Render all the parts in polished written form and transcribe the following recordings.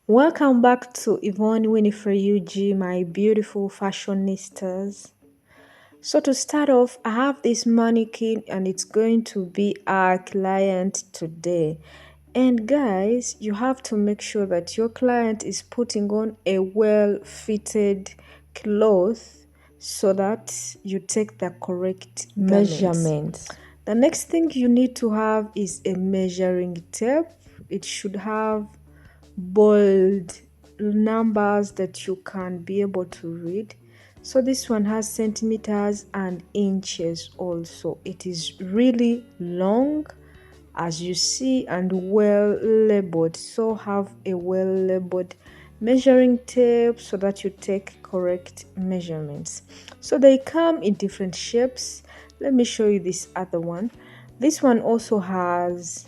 Welcome back to Yvonne Winifred UG, my beautiful fashionistas. So to start off, I have this mannequin and it's going to be our client today. And guys, you have to make sure that your client is putting on a well-fitted cloth so that you take the correct measurements. The next thing you need to have is a measuring tape. It should have bold numbers that you can be able to read. So this one has centimeters and inches also. It is really long as you see and well labeled. So have a well labeled measuring tape so that you take correct measurements. So they come in different shapes. Let me show you this other one. This one also has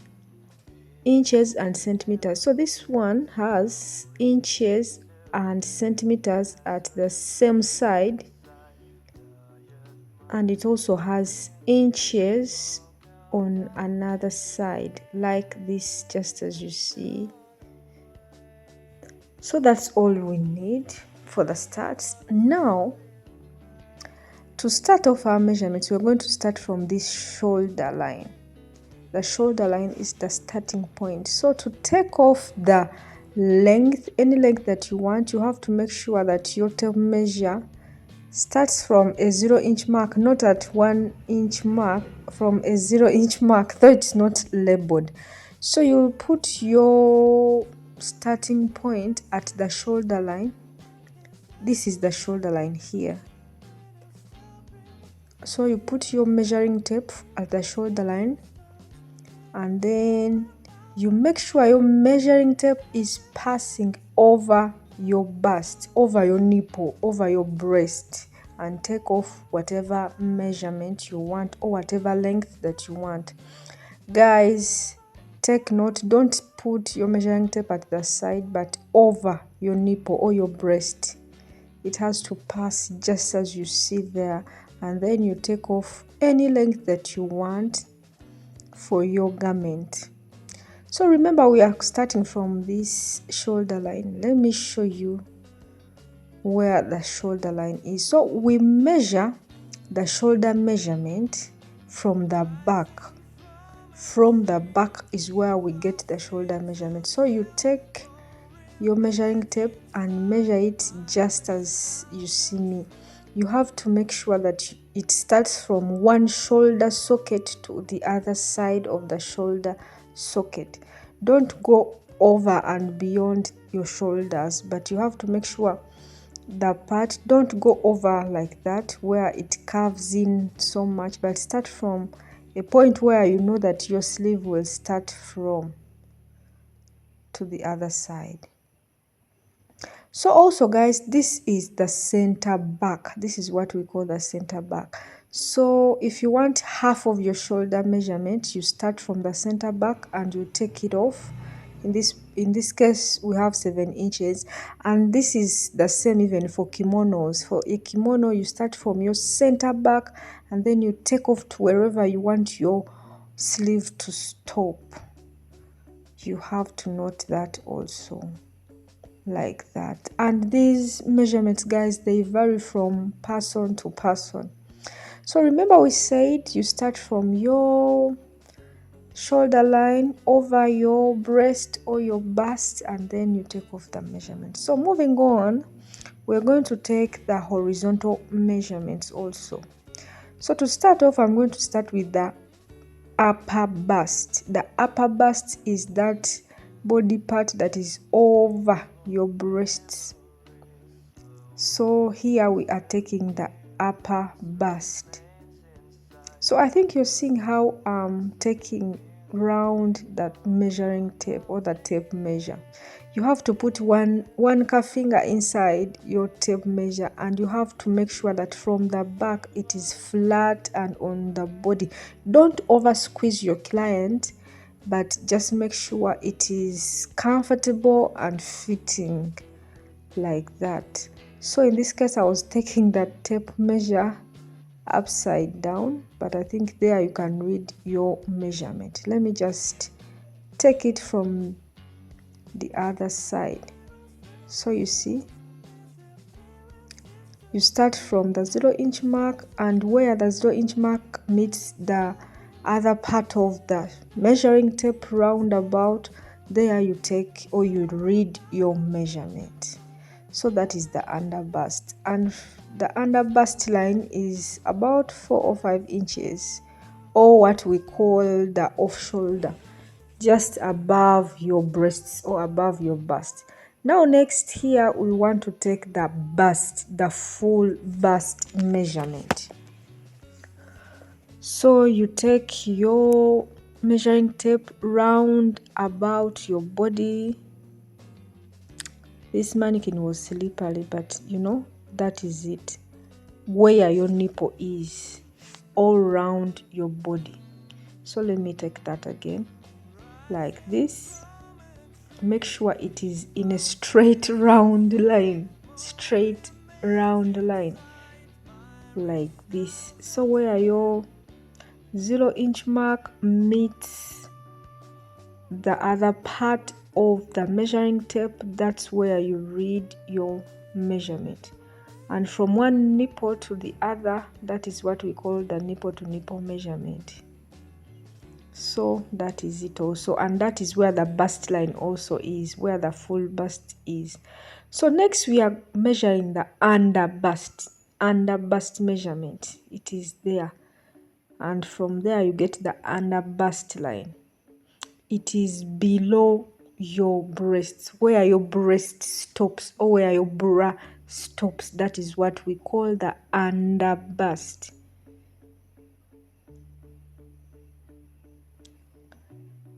inches and centimeters. So this one has inches and centimeters at the same side, and it also has inches on another side like this, just as you see. So that's all we need for the start. Now to start off our measurements, we're going to start from this shoulder line. The shoulder line is the starting point. So to take off the length, any length that you want, you have to make sure that your tape measure starts from a 0-inch mark, not at 1-inch mark, from a 0-inch mark, though it's not labeled. So you'll put your starting point at the shoulder line. This is the shoulder line here. So you put your measuring tape at the shoulder line, and then you make sure your measuring tape is passing over your bust, over your nipple, over your breast, and take off whatever measurement you want or whatever length that you want. Guys, take note, don't put your measuring tape at the side but over your nipple or your breast. It has to pass just as you see there, and then you take off any length that you want for your garment. So remember, we are starting from this shoulder line. Let me show you where the shoulder line is. So we measure the shoulder measurement from the back. From the back is where we get the shoulder measurement. So you take your measuring tape and measure it just as you see me. You have to make sure that it starts from one shoulder socket to the other side of the shoulder socket. Don't go over and beyond your shoulders, but you have to make sure the part, don't go over like that where it curves in so much, but start from a point where you know that your sleeve will start from to the other side. So also guys, this is the center back. This is what we call the center back. So if you want half of your shoulder measurement, you start from the center back and you take it off. In this case, we have 7 inches, and this is the same even for kimonos. For a kimono, you start from your center back and then you take off to wherever you want your sleeve to stop. You have to note that also, like that. And these measurements, guys, they vary from person to person. So remember, we said you start from your shoulder line over your breast or your bust, and then you take off the measurement. So moving on, we're going to take the horizontal measurements also. So to start off, I'm going to start with the upper bust. The upper bust is that body part that is over your breasts. So here we are taking the upper bust. So I think you're seeing how I'm taking round that measuring tape or the tape measure. You have to put one finger inside your tape measure, and you have to make sure that from the back it is flat and on the body. Don't over squeeze your client, but just make sure it is comfortable and fitting like that. So in this case, I was taking that tape measure upside down, but I think there you can read your measurement. Let me just take it from the other side. So you see, you start from the 0-inch mark, and where the 0-inch mark meets the other part of the measuring tape roundabout, there you take or you read your measurement. So that is the under bust, and the under bust line is about 4 or 5 inches, or what we call the off shoulder, just above your breasts or above your bust. Now next here we want to take the bust, the full bust measurement. So you take your measuring tape round about your body. This mannequin was slippery, but you know, that is it. Where your nipple is, all around your body. So let me take that again, like this. Make sure it is in a straight round line, straight round line, like this. So where your 0-inch mark meets the other part of the measuring tape, that's where you read your measurement. And from one nipple to the other, that is what we call the nipple to nipple measurement. So that is it also, and that is where the bust line also is, where the full bust is. So next we are measuring the under bust measurement. It is there, and from there you get the under bust line. It is below your breasts, where your breast stops or where your bra stops. That is what we call the under bust.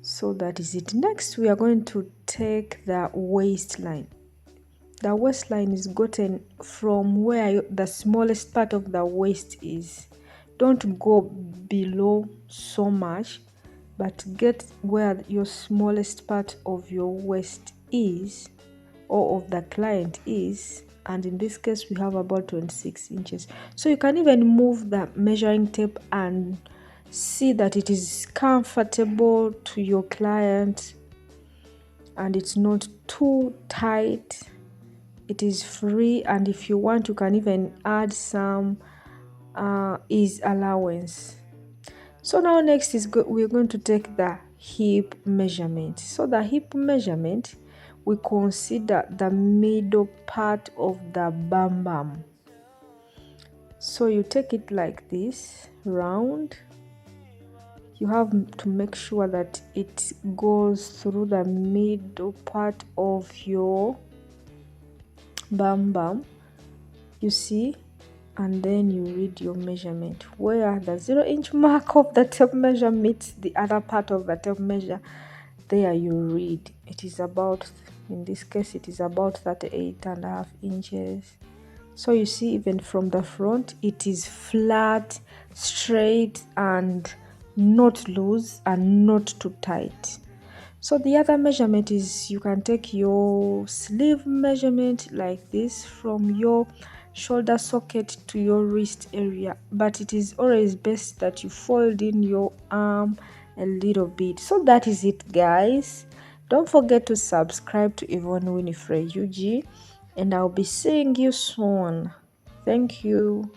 So that is it. Next we are going to take the waistline. The waistline is gotten from where the smallest part of the waist is. Don't go below so much, but get where your smallest part of your waist is, or of the client is, and in this case we have about 26 inches. So you can even move the measuring tape and see that it is comfortable to your client and it's not too tight. It is free, and if you want you can even add some ease allowance. So now next is we're going to take the hip measurement. So the hip measurement, we consider the middle part of the bum bum. So you take it like this, round. You have to make sure that it goes through the middle part of your bum bum, you see, and then you read your measurement where the 0-inch mark of the tape measure meets the other part of the tape measure. There you read it is about, in this case it is about 38.5 inches. So you see, even from the front it is flat, straight, and not loose and not too tight. So the other measurement is, you can take your sleeve measurement like this from your shoulder socket to your wrist area, but it is always best that you fold in your arm a little bit. So that is it, guys. Don't forget to subscribe to Yvonne Winifred UG, and I'll be seeing you soon. Thank you.